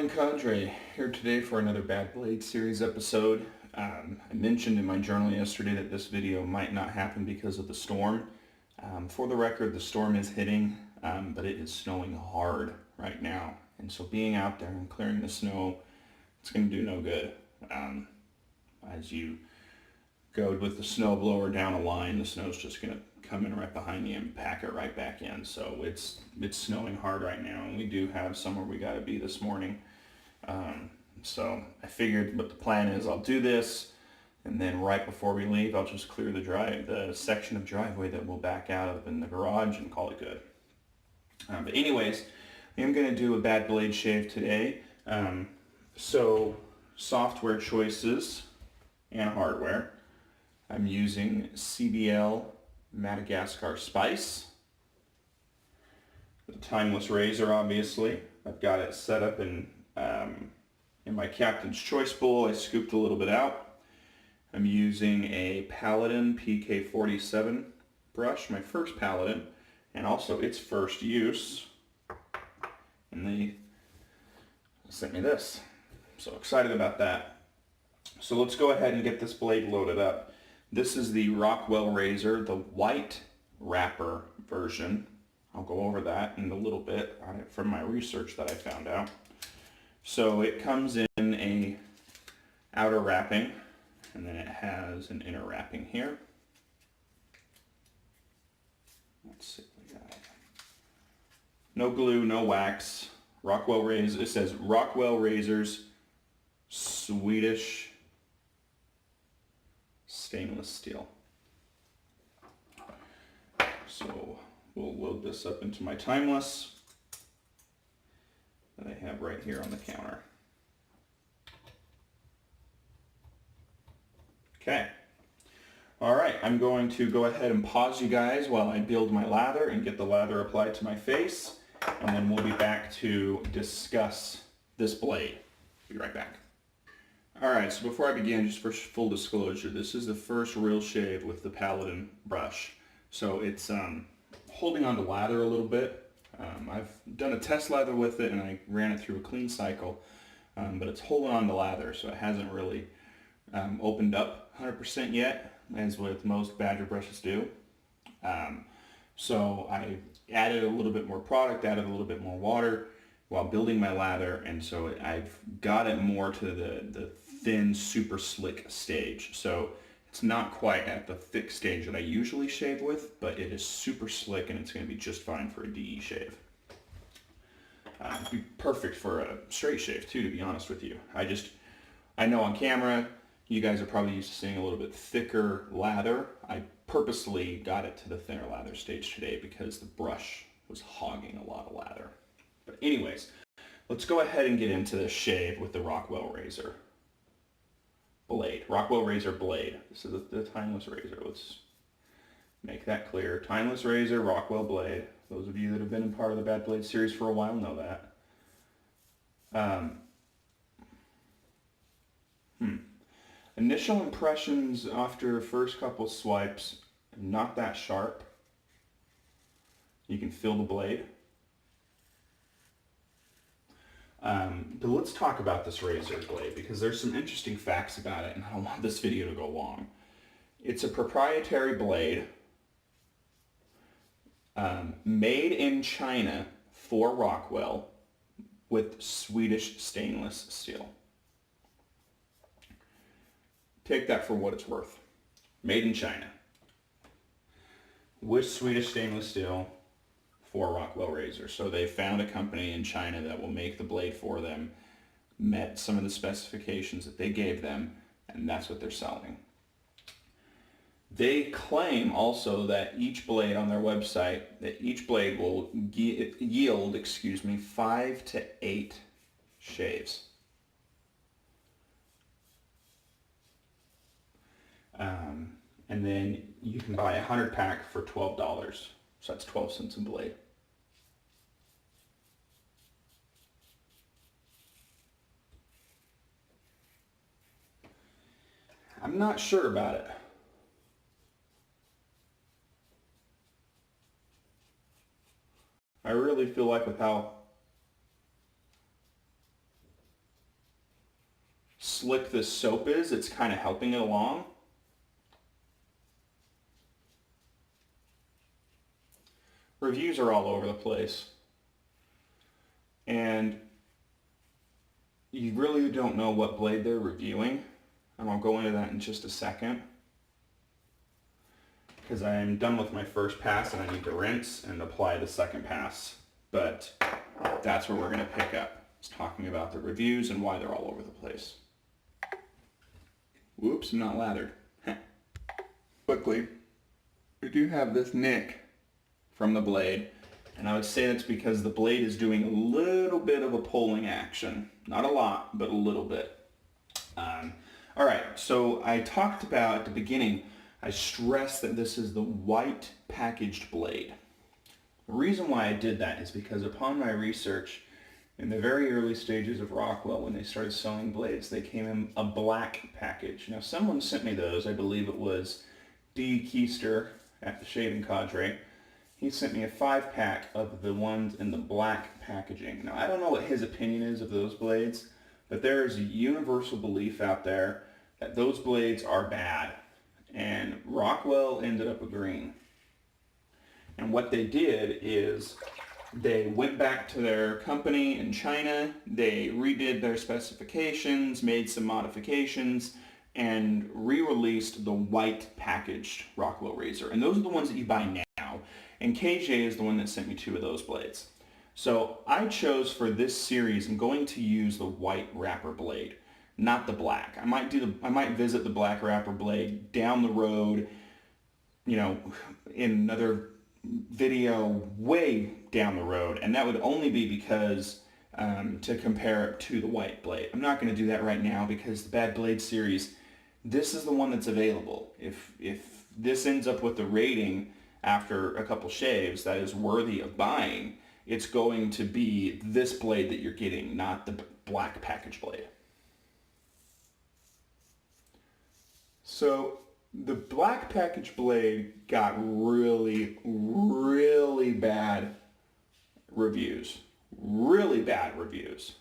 morning, Cadre. Here today for another Bad Blade series episode. I mentioned in my journal yesterday that this video might not happen because of the storm. For the record, the storm is hitting, but it is snowing hard right now. And so being out there and clearing the snow, it's going to do no good. As you go with the snow blower down a line, the snow's just going to come in right behind you and pack it right back in. So it's snowing hard right now, and we do have somewhere we got to be this morning. So I figured what the plan is, I'll do this, and then right before we leave, I'll just clear the section of driveway that we'll back out of in the garage and call it good. But anyways, I'm going to do a Bad Blade shave today. So software choices and hardware. I'm using CBL Madagascar Spice. The timeless razor, obviously. I've got it set up in my Captain's Choice bowl. I scooped a little bit out. I'm using a Paladin PK47 brush, my first Paladin, and also its first use. And they sent me this. So excited about that. So let's go ahead and get this blade loaded up. This is the Rockwell razor, the white wrapper version. I'll go over that in a little bit from my research that I found out. So it comes in a outer wrapping, and then it has an inner wrapping here. Let's see what we got. No glue, no wax. Rockwell razor. It says Rockwell razors, Swedish stainless steel. So we'll load this up into my timeless that I have right here on the counter. Okay. All right, I'm going to go ahead and pause you guys while I build my lather and get the lather applied to my face, and then we'll be back to discuss this blade. Be right back. Alright, so before I begin, just for full disclosure, this is the first real shave with the Paladin brush. So it's holding on to lather a little bit. I've done a test lather with it and I ran it through a clean cycle, but it's holding on to lather, so it hasn't really opened up 100% yet, as with most Badger brushes do. So I added a little bit more product, added a little bit more water while building my lather, and so I've got it more to the thin, super slick stage. So it's not quite at the thick stage that I usually shave with, but it is super slick and it's going to be just fine for a DE shave. It'd be perfect for a straight shave too, to be honest with you. I know on camera you guys are probably used to seeing a little bit thicker lather. I purposely got it to the thinner lather stage today because the brush was hogging a lot of lather. But anyways, let's go ahead and get into this shave with the Rockwell razor blade. Rockwell razor blade. This is the timeless razor. Let's make that clear. Timeless razor, Rockwell blade. Those of you that have been in part of the Bad Blade series for a while know that. Initial impressions after first couple swipes, not that sharp. You can feel the blade. But let's talk about this razor blade because there's some interesting facts about it and I don't want this video to go long. It's a proprietary blade made in China for Rockwell with Swedish stainless steel. Take that for what it's worth. Made in China with Swedish stainless steel for Rockwell razor. So they found a company in China that will make the blade for them, met some of the specifications that they gave them, and that's what they're selling. They claim also that each blade on their website, that each blade will yield, 5 to 8 shaves. And then you can buy a 100 pack for $12. So that's 12 cents a blade. I'm not sure about it. I really feel like with how slick this soap is, it's kind of helping it along. Reviews are all over the place. And you really don't know what blade they're reviewing. And I'll go into that in just a second, because I am done with my first pass and I need to rinse and apply the second pass. But that's where we're going to pick up. It's talking about the reviews and why they're all over the place. Whoops, I'm not lathered. Quickly, we do have this nick from the blade, and I would say that's because the blade is doing a little bit of a pulling action. Not a lot, but a little bit. All right, so I talked about at the beginning, I stressed that this is the white packaged blade. The reason why I did that is because upon my research, in the very early stages of Rockwell, when they started selling blades, they came in a black package. Now, someone sent me those. I believe it was D. Keister at the Shaving Cadre. He sent me a 5-pack of the ones in the black packaging. Now, I don't know what his opinion is of those blades, but there is a universal belief out there that those blades are bad. And Rockwell ended up agreeing. And what they did is they went back to their company in China, they redid their specifications, made some modifications, and re-released the white packaged Rockwell razor. And those are the ones that you buy now. And KJ is the one that sent me 2 of those blades. So I chose for this series, I'm going to use the white wrapper blade, not the black. I might visit the black wrapper blade down the road, you know, in another video way down the road, and that would only be because to compare it to the white blade. I'm not going to do that right now because the Bad Blade series, this is the one that's available. If this ends up with the rating after a couple shaves that is worthy of buying, it's going to be this blade that you're getting, not the black package blade. So the black package blade got really, really bad reviews. Really bad reviews.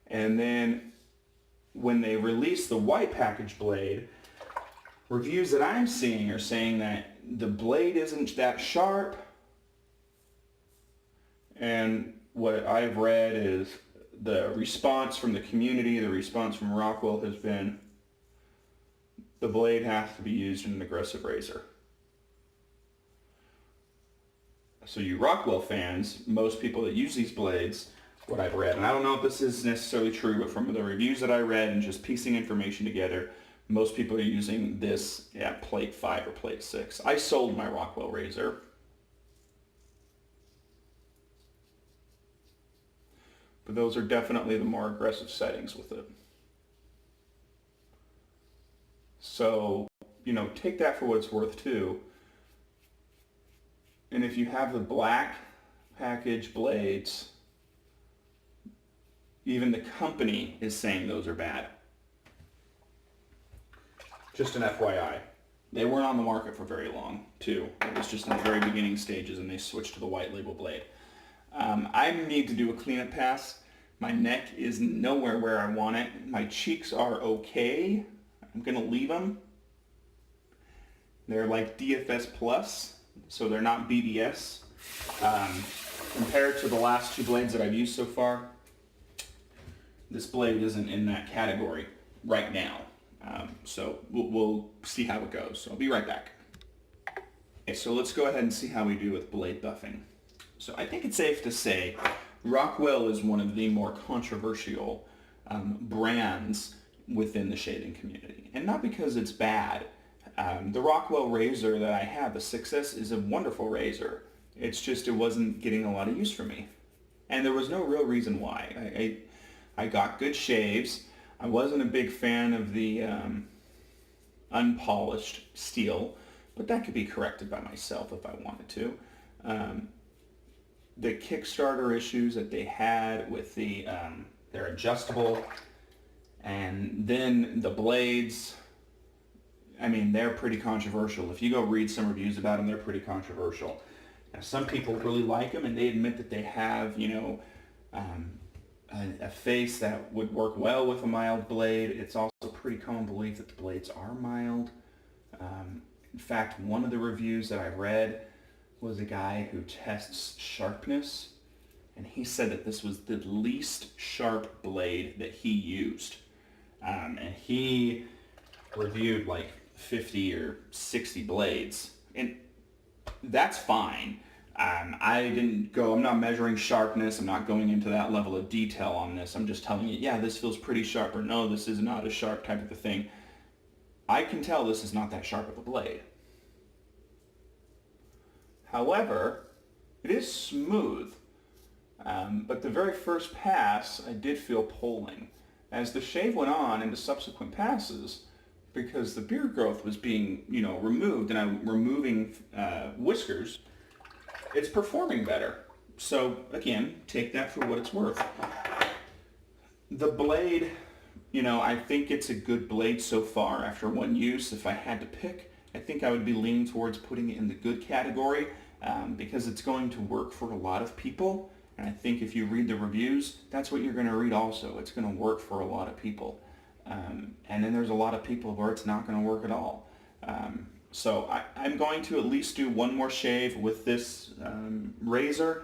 And then when they released the white package blade, reviews that I'm seeing are saying that the blade isn't that sharp. And what I've read is the response from the community, the response from Rockwell has been, the blade has to be used in an aggressive razor. So you Rockwell fans, most people that use these blades, what I've read, and I don't know if this is necessarily true, but from the reviews that I read and just piecing information together, most people are using this at plate 5 or plate 6. I sold my Rockwell razor. But those are definitely the more aggressive settings with it. So, you know, take that for what it's worth too. And if you have the black package blades, even the company is saying those are bad. Just an FYI. They weren't on the market for very long too. It was just in the very beginning stages and they switched to the white label blade. I need to do a cleanup pass. My neck is nowhere where I want it. My cheeks are okay. I'm going to leave them. They're like DFS Plus, so they're not BBS. Compared to the last 2 blades that I've used so far, this blade isn't in that category right now. So we'll see how it goes. So I'll be right back. Okay, so let's go ahead and see how we do with blade buffing. So I think it's safe to say Rockwell is one of the more controversial brands within the shaving community. And not because it's bad. The Rockwell razor that I have, the 6S, is a wonderful razor. It's just it wasn't getting a lot of use for me. And there was no real reason why. I got good shaves. I wasn't a big fan of the unpolished steel, but that could be corrected by myself if I wanted to. The Kickstarter issues that they had with the they're adjustable, and then the blades, I mean, they're pretty controversial. If you go read some reviews about them, they're pretty controversial. Now, some people really like them, and they admit that they have, you know, a face that would work well with a mild blade. It's also pretty common belief that the blades are mild. In fact, one of the reviews that I read was a guy who tests sharpness, and he said that this was the least sharp blade that he used. And he reviewed like 50 or 60 blades, and that's fine. I'm not measuring sharpness. I'm not going into that level of detail on this. I'm just telling you, yeah, this feels pretty sharp, or no, this is not as sharp, type of a thing. I can tell this is not that sharp of a blade. However, it is smooth, but the very first pass I did feel pulling. As the shave went on into subsequent passes, because the beard growth was being, removed, and I'm removing whiskers, it's performing better. So again, take that for what it's worth. The blade, I think it's a good blade so far after one use. If I had to pick, I think I would be leaning towards putting it in the good category, because it's going to work for a lot of people. And I think if you read the reviews, that's what you're going to read also. It's going to work for a lot of people. And then there's a lot of people where it's not going to work at all. So I'm going to at least do one more shave with this razor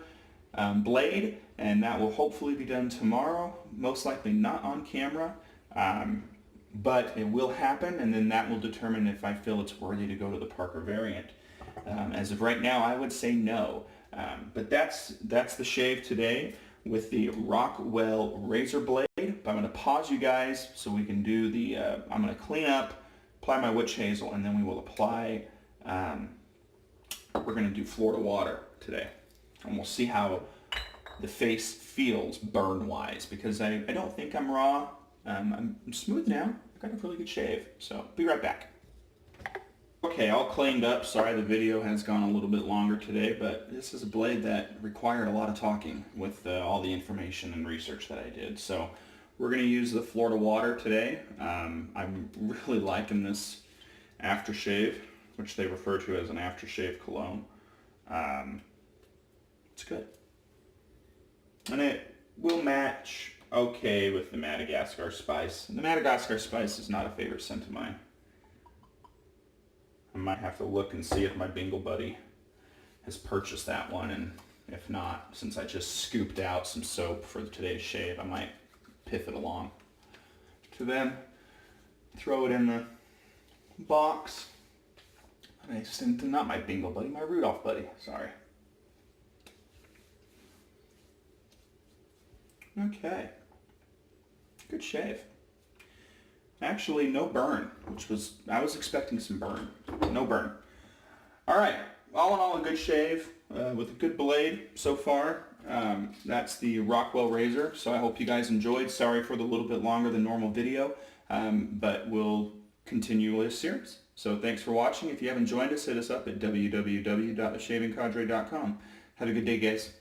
blade, and that will hopefully be done tomorrow. Most likely not on camera, but it will happen, and then that will determine if I feel it's worthy to go to the Parker variant. As of right now, I would say no. But that's the shave today with the Rockwell razor blade. But I'm going to pause you guys so we can do the, I'm going to clean up, apply my witch hazel, and then we will apply, we're going to do Florida water today. And we'll see how the face feels burn-wise, because I don't think I'm raw. I'm smooth now. I got a really good shave. So be right back. Okay, all cleaned up. Sorry the video has gone a little bit longer today, but this is a blade that required a lot of talking with all the information and research that I did. So we're going to use the Florida water today. I'm really liking this aftershave, which they refer to as an aftershave cologne. It's good. And it will match okay with the Madagascar Spice. And the Madagascar Spice is not a favorite scent of mine. I might have to look and see if my Bingle buddy has purchased that one, and if not, since I just scooped out some soap for today's shave, I might piff it along to them, throw it in the box. Not my Bingle buddy, my Rudolph buddy, sorry. Okay, good shave. Actually, no burn, I was expecting some burn. No burn. All right, all in all, a good shave with a good blade so far. That's the Rockwell razor, so I hope you guys enjoyed. Sorry for the little bit longer than normal video, but we'll continue this series. So thanks for watching. If you haven't joined us, hit us up at www.theshavingcadre.com. Have a good day, guys.